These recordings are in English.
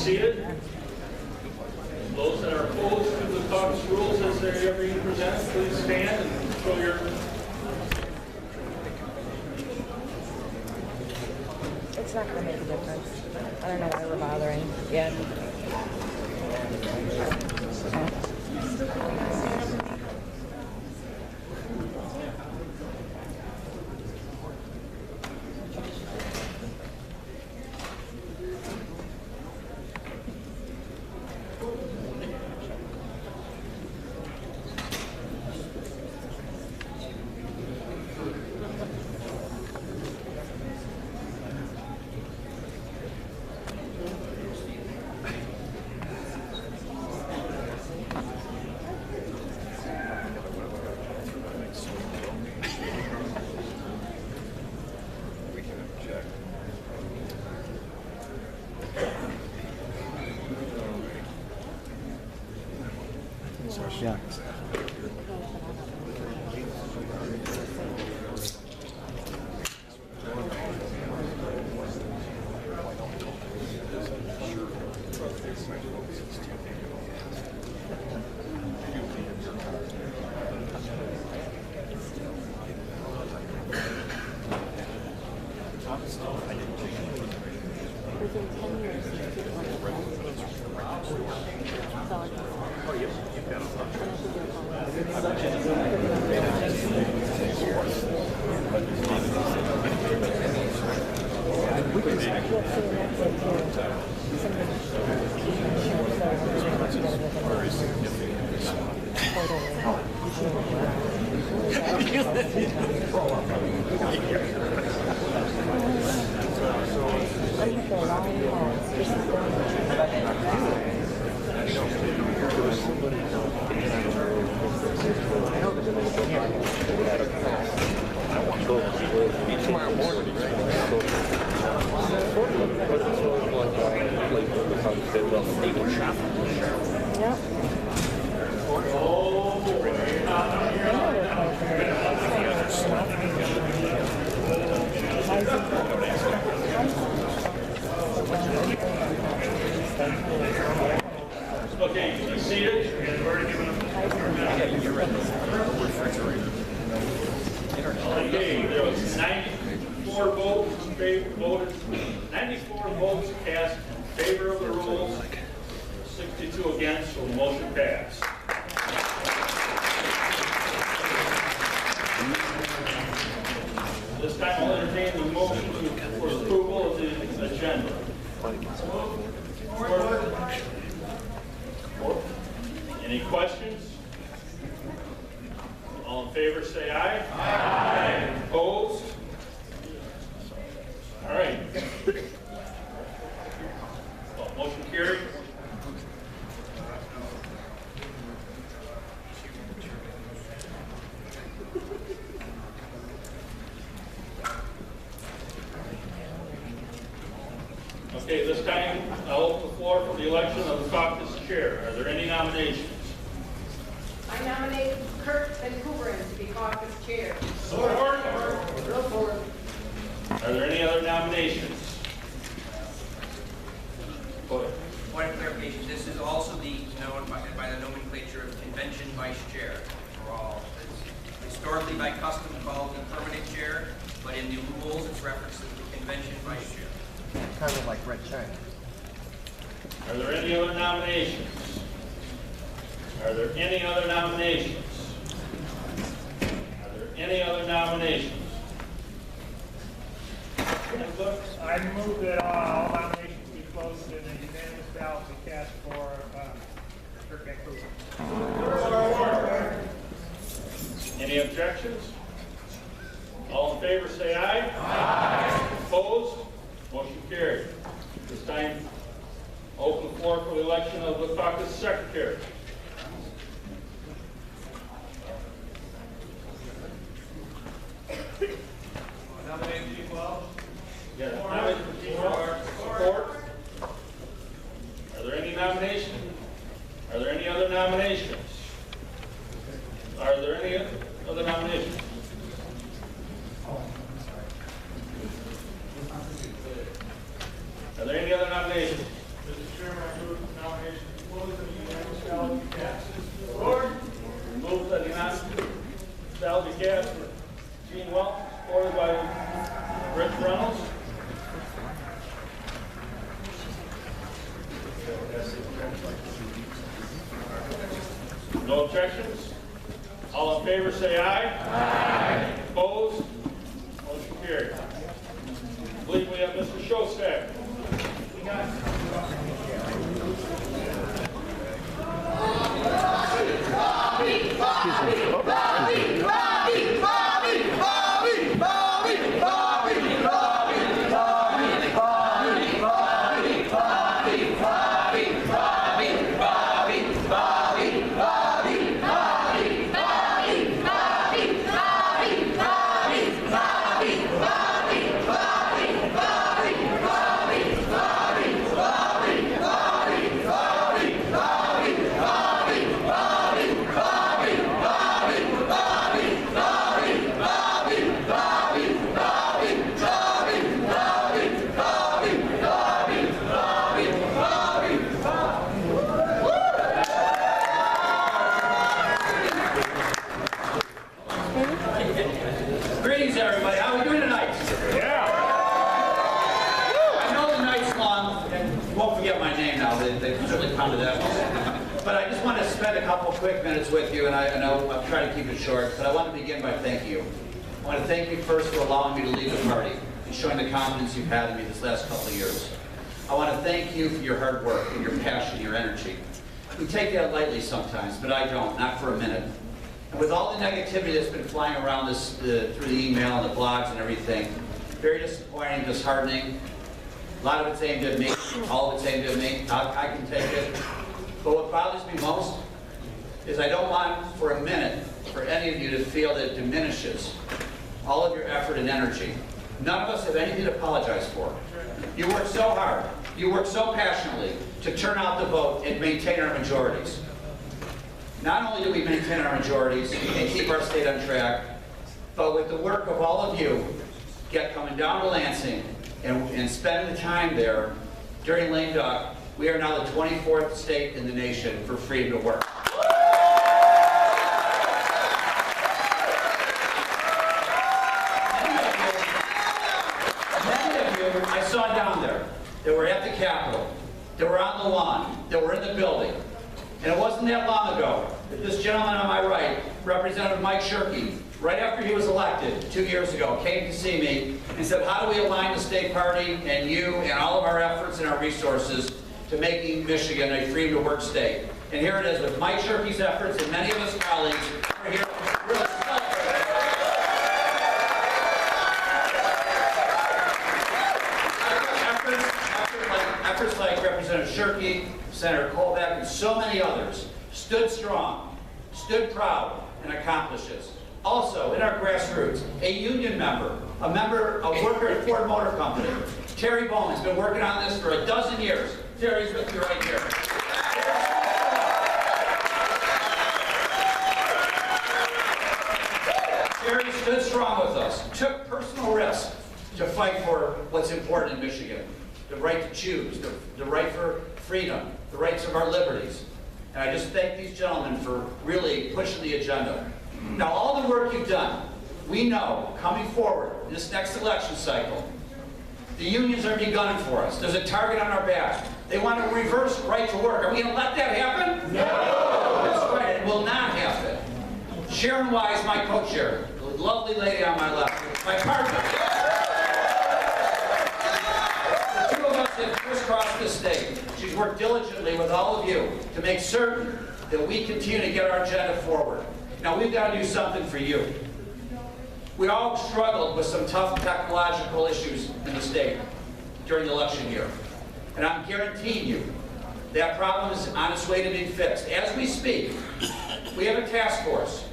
seated. Those that are opposed to the caucus rules as they are being presented, please stand and show your. It's not going to make a difference. I don't know why we're bothering. Yeah. Yeah. Within 10 years, Tomorrow morning, yeah. Okay, you seated. And we're given okay, there was 94 votes in favor, voted, 94 votes cast in favor of the rules, 62 against, so the motion passed. This time I'll entertain the motion for approval of the agenda. Any questions? All in favor say aye. Aye. Opposed? All right. Well, motion carried. Okay, this time I'll open the floor for the election of the caucus chair. Are there any nominations? I nominate Kurt Van Kooveren to be caucus chair. Support. Are there any other nominations? Go ahead. Point of clarification, this is also known by the nomenclature of convention vice chair. For all, it's historically by custom called the permanent chair, but in the rules it's referenced as the convention vice chair. kind of like Red China. Are there any other nominations? Are there any other nominations? Are there any other nominations? I move that all nominations be closed and a unanimous ballot be cast for Kurt Van Kooveren. Any objections? All in favor say aye. Aye. Opposed? Motion carried. This time, open the floor for the election of the caucus secretary. Nominate G12. Yes, nominate support. Are there any nominations? Are there any other nominations? Are there any other nominations? Are there any other nominations? Mr. Chairman, Rich Reynolds. No objections? All in favor say aye. Aye. Opposed? Motion carried. I believe we have Mr. Schostak. Greetings, everybody. How are we doing tonight? Yeah. I know the night's long, and you won't forget my name now. They certainly pounded that one. But I just want to spend a couple quick minutes with you, and I'll try to keep it short, but I want to begin by thanking you. I want to thank you first for allowing me to lead the party and showing the confidence you've had in me this last couple of years. I want to thank you for your hard work and your passion and your energy. We take that lightly sometimes, but I don't, not for a minute. And with all the negativity that's been flying around this through the email and the blogs and everything, very disappointing, disheartening. A lot of it's aimed at me, all of it's aimed at me. I can take it. But what bothers me most is I don't want for a minute for any of you to feel that it diminishes all of your effort and energy. None of us have anything to apologize for. You work so hard, you work so passionately to turn out the vote and maintain our majorities. Not only do we maintain our majorities and keep our state on track, but with the work of all of you, coming down to Lansing and spending the time there during lame duck, we are now the 24th state in the nation for freedom to work. Many of you I saw down there that were at the Capitol, that were on the lawn, that were in the building. And it wasn't that long ago that this gentleman on my right, Representative Mike Shirkey, right after he was elected 2 years ago, came to see me and said, how do we align the state party and you and all of our efforts and our resources to making Michigan a freedom to work state? And here it is with Mike Shirkey's efforts and many of his colleagues. We're here to really celebrate. Efforts like Representative Shirkey, Senator Colbeck, and so many others stood strong, stood proud, and accomplished this. Also, in our grassroots, a union member, a worker at Ford Motor Company, Terry Bowman, has been working on this for a dozen years. Terry's with you right here. Terry stood strong with us, took personal risks to fight for what's important in Michigan. The right to choose, the right for freedom, the rights of our liberties. And I just thank these gentlemen for really pushing the agenda. Now, all the work you've done, we know, coming forward, this next election cycle, the unions are gunning for us. There's a target on our back. They want to reverse right to work. Are we going to let that happen? No! That's right, it will not happen. Sharon Wise, my co-chair, the lovely lady on my left, my partner. Have crisscrossed this state. She's worked diligently with all of you to make certain that we continue to get our agenda forward. Now, we've got to do something for you. We all struggled with some tough technological issues in the state during the election year. And I'm guaranteeing you that problem is on its way to being fixed. As we speak, we have a task force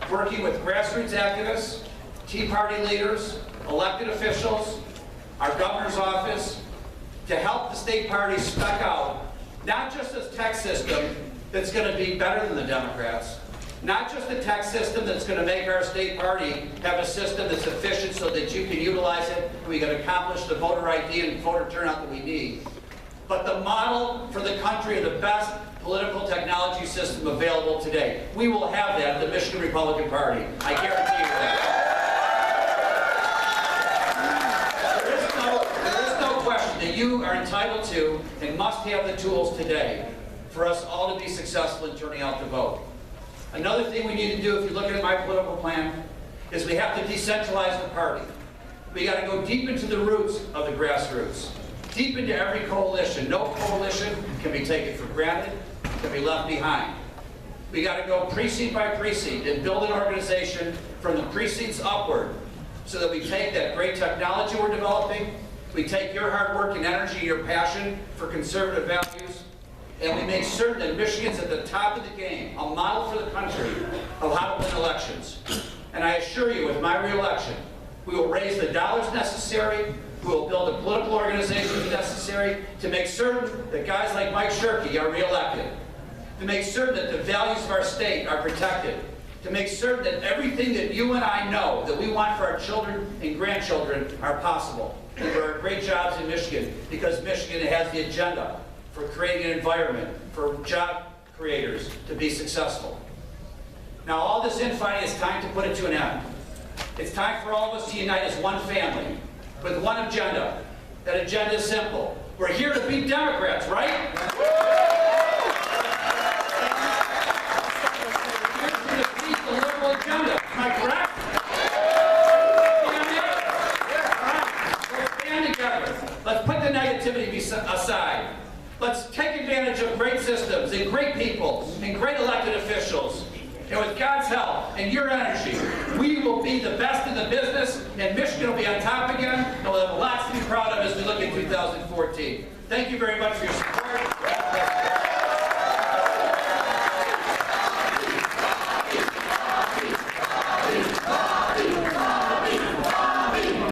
working with grassroots activists, Tea Party leaders, elected officials, our governor's office, to help the state party spec out not just a tech system that's going to be better than the Democrats, not just a tech system that's going to make our state party have a system that's efficient so that you can utilize it and we can accomplish the voter ID and voter turnout that we need, but the model for the country of the best political technology system available today. We will have that at the Michigan Republican Party. I guarantee you that. you are entitled to and must have the tools today for us all to be successful in turning out to vote. Another thing we need to do, if you're looking at my political plan, is we have to decentralize the party. We got to go deep into the roots of the grassroots, deep into every coalition. No coalition can be taken for granted, can be left behind. We got to go precinct by precinct and build an organization from the precincts upward so that we take that great technology we're developing, we take your hard work and energy, your passion for conservative values, and we make certain that Michigan's at the top of the game, a model for the country of how to win elections. And I assure you, with my re-election, we will raise the dollars necessary, we will build the political organizations necessary to make certain that guys like Mike Shirkey are re-elected, to make certain that the values of our state are protected, to make certain that everything that you and I know that we want for our children and grandchildren are possible. And there are great jobs in Michigan because Michigan has the agenda for creating an environment for job creators to be successful. Now, all this infighting, it's time to put it to an end. It's time for all of us to unite as one family with one agenda. That agenda is simple. We're here to beat Democrats, right? We're here to defeat the liberal agenda. Am I correct? Let's stand together. Let's put the negativity aside. Let's take advantage of great systems and great people and great elected officials. And with God's help and your energy, we will be the best in the business, and Michigan will be on top again, and we'll have lots to be proud of as we look at 2014. Thank you very much for your support.